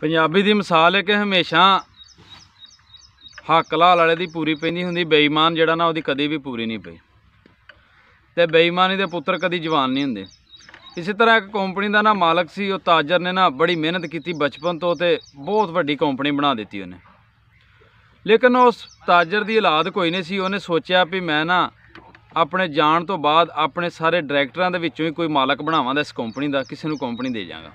पंजाबी दी मिसाल है कि हमेशा हक लाल वाले दी पूरी पैंदी हुंदी, बेईमान जिहड़ा ना उहदी कदी भी पूरी नहीं पई। ते बेईमानी दे पुत्तर कदी जवान नहीं हुंदे। इसी तरह एक कंपनी का ना मालक सी, वो ताजर ने ना बड़ी मेहनत की बचपन तो ते बहुत वड्डी कंपनी बना दी उन्हें। लेकिन उस ताजर की औलाद कोई नहीं सी। उन्हें सोचा भी मैं ना अपने जान तो बाद अपने सारे डायरैक्टरां दे विचों ही कोई मालक बनावां इस कंपनी का, किसी नूं कंपनी दे जांगा।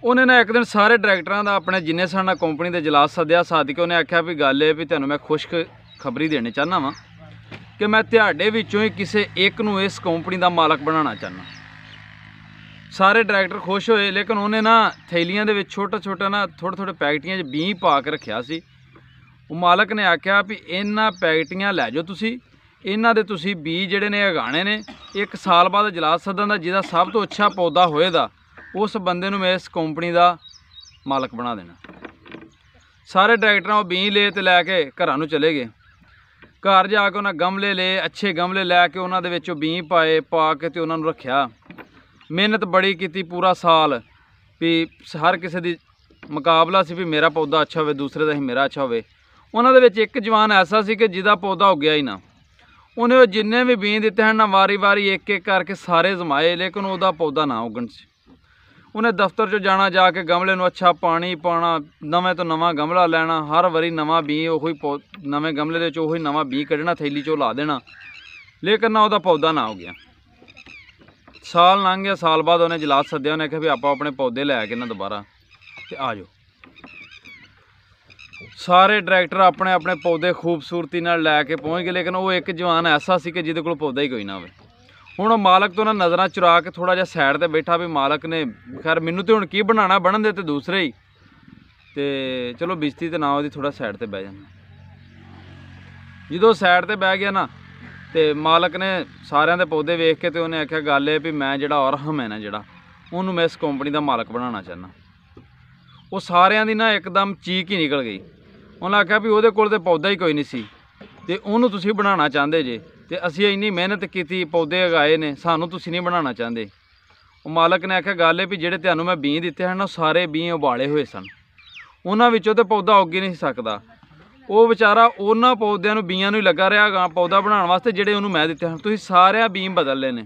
उन्हें ना एक दिन सारे डायरैक्टरां दा अपने जिन्ने सन कंपनी के इजलास सद्या। सद के उन्हें आख्या भी गल है भी तैनूं मैं खुश खबरी देनी चाहना वा कि मैं तुहाडे विचों ही किसी एक नूं इस कंपनी का मालक बनाना चाहना। सारे डायरैक्टर खुश होए, लेकिन उन्हें ना थैलियां दे विच छोटा छोटा ना थोड़े थोड़े पैकटियां च बीं पा के रखिया सी। वो मालक ने आख्या भी इन्हां पैकटियां लै जाओ तुसी, इन्हां दे तुसी बीज जिहड़े ने उगाने ने। एक साल बाद इजलास सदन दा, जिहदा सब तो अच्छा पौधा होएगा उस बंदे नूं मैं इस कंपनी का मालक बना देना। सारे डायरैक्टर वो बीं ले ते लैके घरां नूं चले गए। घर जाके उन्हें गमले ले, अच्छे गमले लैके उन्हां दे विच बीं पाए, पा के ते उन्हां नूं रखिया। मेहनत बड़ी की पूरा साल भी हर किसी दी मुकाबला सी भी मेरा पौधा अच्छा हो, दूसरे का ही मेरा अच्छा हो। उन्हां दे विच एक जवान ऐसा सी कि जिहदा पौधा उगया ही ना। उन्हें वो जिन्ने भी बीं दिते हैं ना वारी वारी एक एक करके सारे जमाए, लेकिन उहदा पौधा ना उगण सी। उन्हें दफ्तर चो जाना, जाके गमले नूं अच्छा पानी पाना, नवें तो नवां गमला लैना, हर वारी नवां बीं उही नवें गमले दे चों उही नवां बीं कढ़ना, थैली चो ला देना, लेकिन ना उहदा पौधा ना उगया। साल लंघ गया। साल बाद उन्हें इजलास सद्या। उन्हें कहा भी आप अपने पौधे लैके ना दोबारा ते आ जाओ। सारे डायरैक्टर अपने अपने पौधे खूबसूरती नाल लैके पहुँच गए, लेकिन वो एक जवान ऐसा सी कि जिहदे कोल पौधा ही कोई ना होवे। हुण मालक तो ना नज़रां चुरा के थोड़ा जिहा साइड ते बैठा भी मालक ने खैर मैनू तो हुण की बनाना, बनन दे ते दूसरे ही ते चलो बेइज्जती ते ना, थोड़ा साइड ते बह जाना। जो साइड ते बह गया ना तो मालक ने सारिਆਂ ਦੇ पौधे वेख के तो उन्हें आख्या गल है भी मैं जिहड़ा अरहम है ना जिहड़ा उन्होंने मैं इस कंपनी का मालक बनाना चाहना। वो सारिਆਂ ਦੀ ना एकदम चीक ही निकल गई। उन्हें आख्या भी ਉਹਦੇ ਕੋਲ ਤੇ पौधा ही कोई नहीं सी ते ਉਹਨੂੰ ਤੁਸੀਂ बनाना चाहते जे, ते असीं इन्नी मेहनत की पौधे उगाए ने, सानू तुसीं नहीं बनाना चाहते। वो मालक ने आख्या गल है भी ਜਿਹੜੇ ਤੁਹਾਨੂੰ मैं बीं दिते हैं ना सारे बीं उबाले हुए सन, उन्हां विचों ते पौधा उग ही नहीं सकता। वो बेचारा उन्होंने पौद्यां नूं बीआं नूं ही लगा रहा गा पौधा बनाने वास्ते ਜਿਹੜੇ ਉਹਨੂੰ मैं दिते हैं। तुसीं सारे बीं बदल ले ने,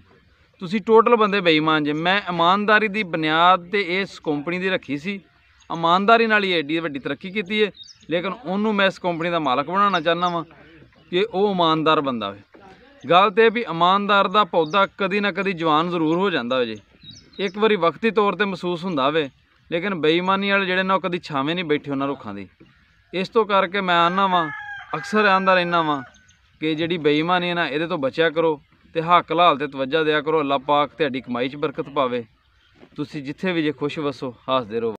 तुसीं टोटल बंदे बेईमान जे। मैं ईमानदारी की बुनियाद ते इस कंपनी की रखी सी, ईमानदारी नाल ही एडी वड्डी तरक्की की है, लेकिन उन्होंने मैं इस कंपनी का मालक बनाना चाहना वा कि वो ईमानदार बंदा हो। गल तो भी ईमानदार का पौधा कदी ना कदी जवान जरूर हो जाता हो जे, एक बारी वक्ती तौर पर महसूस होंदा होवे, लेकिन बेईमानी वाले जिहड़े ना कदी छावें नहीं बैठे उन्हां रुखां दी। इस तो करके मैं आना वा, अक्सर आंदा रहना वा कि जिहड़ी बेईमानी है ना इहदे तो बचिया करो ते हक हलाल ते तवज्जो दिया करो। अल्लाह पाक तुहाडी कमाई च बरकत पावे। तुसीं जिथे भी जे खुश वसो, हसदे रहो।